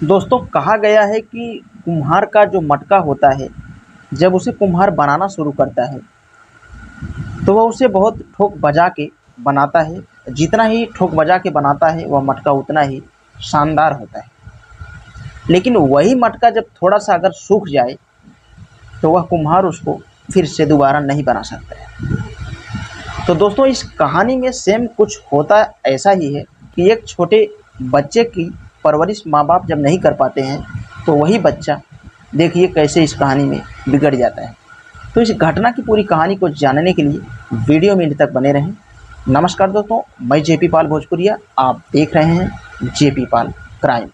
दोस्तों कहा गया है कि कुम्हार का जो मटका होता है, जब उसे कुम्हार बनाना शुरू करता है तो वह उसे बहुत ठोक बजा के बनाता है। जितना ही ठोक बजा के बनाता है वह मटका उतना ही शानदार होता है। लेकिन वही मटका जब थोड़ा सा अगर सूख जाए तो वह कुम्हार उसको फिर से दोबारा नहीं बना सकता है। तो दोस्तों इस कहानी में सेम कुछ होता ऐसा ही है कि एक छोटे बच्चे की परवरिश माँ बाप जब नहीं कर पाते हैं तो वही बच्चा देखिए कैसे इस कहानी में बिगड़ जाता है। तो इस घटना की पूरी कहानी को जानने के लिए वीडियो में अंत तक बने रहें। नमस्कार दोस्तों, मैं जेपी पाल भोजपुरिया, आप देख रहे हैं जेपी पाल क्राइम।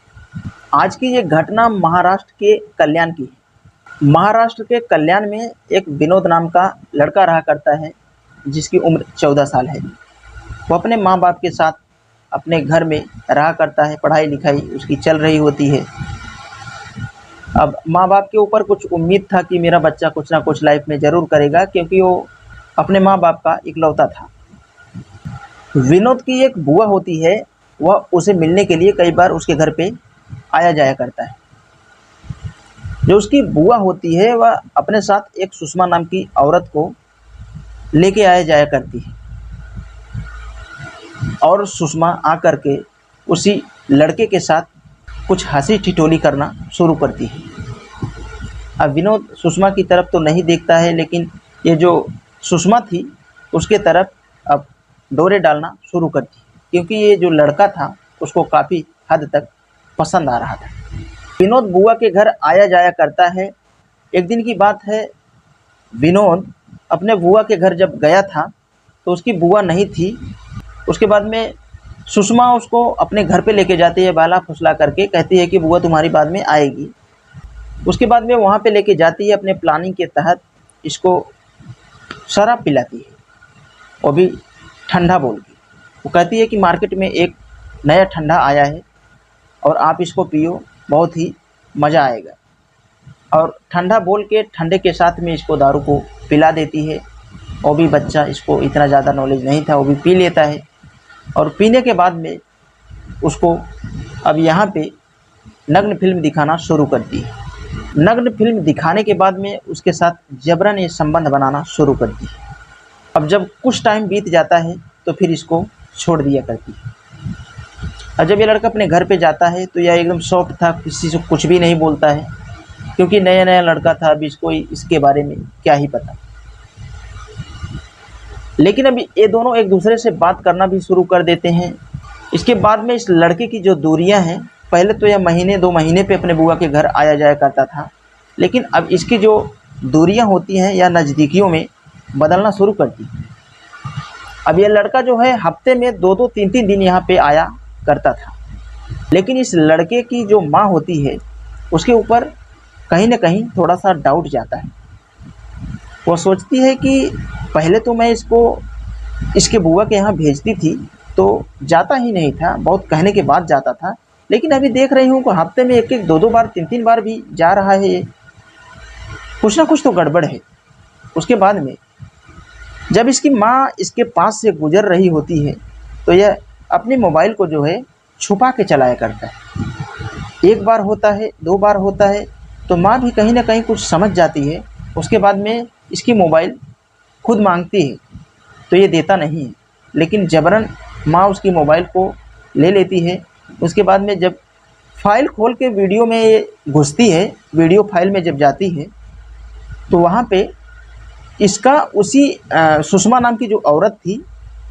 आज की ये घटना महाराष्ट्र के कल्याण की है। महाराष्ट्र के कल्याण में एक विनोद नाम का लड़का रहा करता है जिसकी उम्र 14 साल है। वो अपने माँ बाप के साथ अपने घर में रहा करता है, पढ़ाई लिखाई उसकी चल रही होती है। अब माँ बाप के ऊपर कुछ उम्मीद था कि मेरा बच्चा कुछ ना कुछ लाइफ में ज़रूर करेगा, क्योंकि वो अपने माँ बाप का इकलौता था। विनोद की एक बुआ होती है, वह उसे मिलने के लिए कई बार उसके घर पे आया जाया करता है। जो उसकी बुआ होती है वह अपने साथ एक सुषमा नाम की औरत को लेके आया जाया करती है और सुषमा आकर के उसी लड़के के साथ कुछ हंसी ठिठोली करना शुरू करती है। अब विनोद सुषमा की तरफ तो नहीं देखता है, लेकिन ये जो सुषमा थी उसके तरफ अब डोरे डालना शुरू करती है, क्योंकि ये जो लड़का था उसको काफ़ी हद तक पसंद आ रहा था। विनोद बुआ के घर आया जाया करता है। एक दिन की बात है, विनोद अपने बुआ के घर जब गया था तो उसकी बुआ नहीं थी। उसके बाद में सुषमा उसको अपने घर पे लेके जाती है, बहला फुसला करके कहती है कि बुआ तुम्हारी बाद में आएगी। उसके बाद में वहाँ पे लेके जाती है, अपने प्लानिंग के तहत इसको शराब पिलाती है, वो भी ठंडा बोल के। वो कहती है कि मार्केट में एक नया ठंडा आया है और आप इसको पियो, बहुत ही मज़ा आएगा। और ठंडा बोल के ठंडे के साथ में इसको दारू को पिला देती है। वो भी बच्चा, इसको इतना ज़्यादा नॉलेज नहीं था, वो भी पी लेता है। और पीने के बाद में उसको अब यहाँ पे नग्न फिल्म दिखाना शुरू करती है। नग्न फिल्म दिखाने के बाद में उसके साथ जबरन ये संबंध बनाना शुरू करती है। अब जब कुछ टाइम बीत जाता है तो फिर इसको छोड़ दिया करती है। और जब ये लड़का अपने घर पे जाता है तो यह एकदम सॉफ्ट था, किसी से कुछ भी नहीं बोलता है, क्योंकि नया नया लड़का था, अभी इसको इसके बारे में क्या ही पता। लेकिन अभी ये दोनों एक दूसरे से बात करना भी शुरू कर देते हैं। इसके बाद में इस लड़के की जो दूरियां हैं, पहले तो यह महीने 2 महीने पे अपने बुआ के घर आया जाया करता था, लेकिन अब इसकी जो दूरियां होती हैं या नज़दीकियों में बदलना शुरू करती है। अब यह लड़का जो है हफ्ते में 2-2 3-3 दिन यहाँ पे आया करता था। लेकिन इस लड़के की जो माँ होती है उसके ऊपर कहीं ना कहीं थोड़ा सा डाउट जाता है। वो सोचती है कि पहले तो मैं इसको इसके बुआ के यहाँ भेजती थी तो जाता ही नहीं था, बहुत कहने के बाद जाता था, लेकिन अभी देख रही हूँ कि हफ्ते में 1-1 2-2 बार 3-3 बार भी जा रहा है। ये कुछ ना कुछ तो गड़बड़ है। उसके बाद में जब इसकी माँ इसके पास से गुजर रही होती है तो यह अपने मोबाइल को जो है छुपा के चलाया करता है। 1 बार होता है, 2 बार होता है, तो माँ भी कहीं ना कहीं कुछ समझ जाती है। उसके बाद में इसकी मोबाइल खुद मांगती है तो ये देता नहीं है, लेकिन जबरन माँ उसकी मोबाइल को ले लेती है। उसके बाद में जब फाइल खोल के वीडियो में ये घुसती है, वीडियो फाइल में जब जाती है तो वहाँ पे इसका उसी सुषमा नाम की जो औरत थी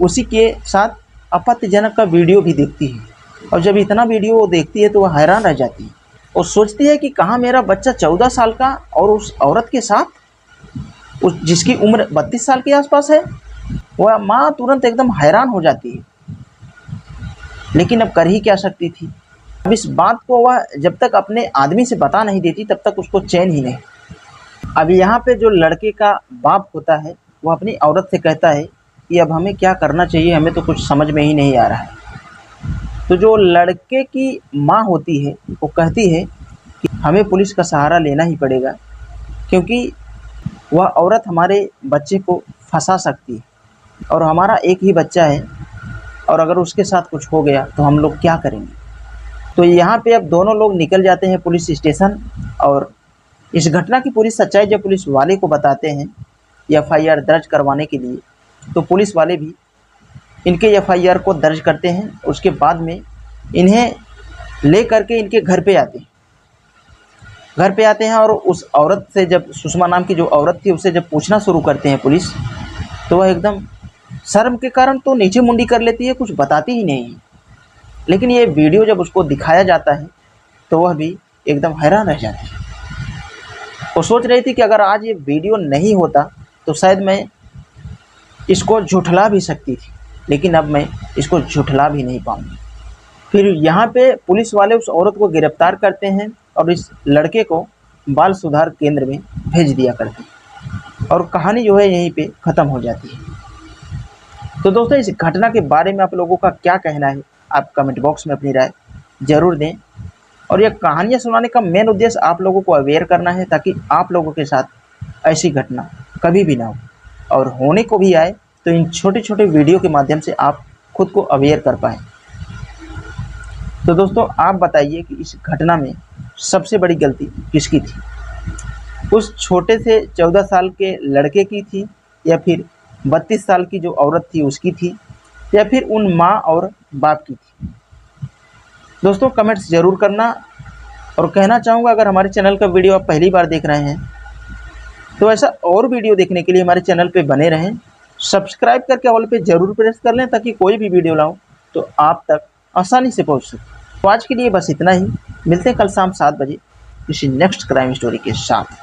उसी के साथ आपत्तिजनक का वीडियो भी देखती है। और जब इतना वीडियो वो देखती है तो वह हैरान रह जाती है और सोचती है कि कहाँ मेरा बच्चा 14 साल का और उस औरत के साथ, उस जिसकी उम्र 32 साल के आसपास है। वह माँ तुरंत एकदम हैरान हो जाती है, लेकिन अब कर ही क्या सकती थी। अब इस बात को वह जब तक अपने आदमी से बता नहीं देती तब तक उसको चैन ही नहीं। अब यहाँ पे जो लड़के का बाप होता है वो अपनी औरत से कहता है कि अब हमें क्या करना चाहिए, हमें तो कुछ समझ में ही नहीं आ रहा है। तो जो लड़के की माँ होती है वो कहती है कि हमें पुलिस का सहारा लेना ही पड़ेगा, क्योंकि वह औरत हमारे बच्चे को फंसा सकती है और हमारा एक ही बच्चा है, और अगर उसके साथ कुछ हो गया तो हम लोग क्या करेंगे। तो यहाँ पे अब दोनों लोग निकल जाते हैं पुलिस स्टेशन, और इस घटना की पूरी सच्चाई जब पुलिस वाले को बताते हैं एफआईआर दर्ज करवाने के लिए, तो पुलिस वाले भी इनके एफआईआर को दर्ज करते हैं। उसके बाद में इन्हें ले करके इनके घर पे आते हैं और उस औरत से, जब सुषमा नाम की जो औरत थी उससे जब पूछना शुरू करते हैं पुलिस, तो वह एकदम शर्म के कारण तो नीचे मुंडी कर लेती है, कुछ बताती ही नहीं है। लेकिन ये वीडियो जब उसको दिखाया जाता है तो वह भी एकदम हैरान रह जाती है। वो सोच रही थी कि अगर आज ये वीडियो नहीं होता तो शायद मैं इसको झुठला भी सकती थी, लेकिन अब मैं इसको झुठला भी नहीं पाऊंगी। फिर यहाँ पे पुलिस वाले उस औरत को गिरफ्तार करते हैं और इस लड़के को बाल सुधार केंद्र में भेज दिया करते हैं, और कहानी जो है यहीं पे ख़त्म हो जाती है। तो दोस्तों, इस घटना के बारे में आप लोगों का क्या कहना है, आप कमेंट बॉक्स में अपनी राय ज़रूर दें। और यह कहानियाँ सुनाने का मेन उद्देश्य आप लोगों को अवेयर करना है, ताकि आप लोगों के साथ ऐसी घटना कभी भी ना हो, और होने को भी आए तो इन छोटे छोटे वीडियो के माध्यम से आप खुद को अवेयर कर पाएँ। तो दोस्तों, आप बताइए कि इस घटना में सबसे बड़ी गलती किसकी थी? उस छोटे से 14 साल के लड़के की थी, या फिर 32 साल की जो औरत थी उसकी थी, या फिर उन माँ और बाप की थी? दोस्तों, कमेंट्स ज़रूर करना। और कहना चाहूँगा, अगर हमारे चैनल का वीडियो आप पहली बार देख रहे हैं तो ऐसा और वीडियो देखने के लिए हमारे चैनल पे बने रहें। सब्सक्राइब करके ऑल पे ज़रूर प्रेस कर लें, ताकि कोई भी वीडियो लाऊं तो आप तक आसानी से पहुंच सके। तो आज के लिए बस इतना ही। मिलते हैं कल शाम 7 बजे किसी नेक्स्ट क्राइम स्टोरी के साथ।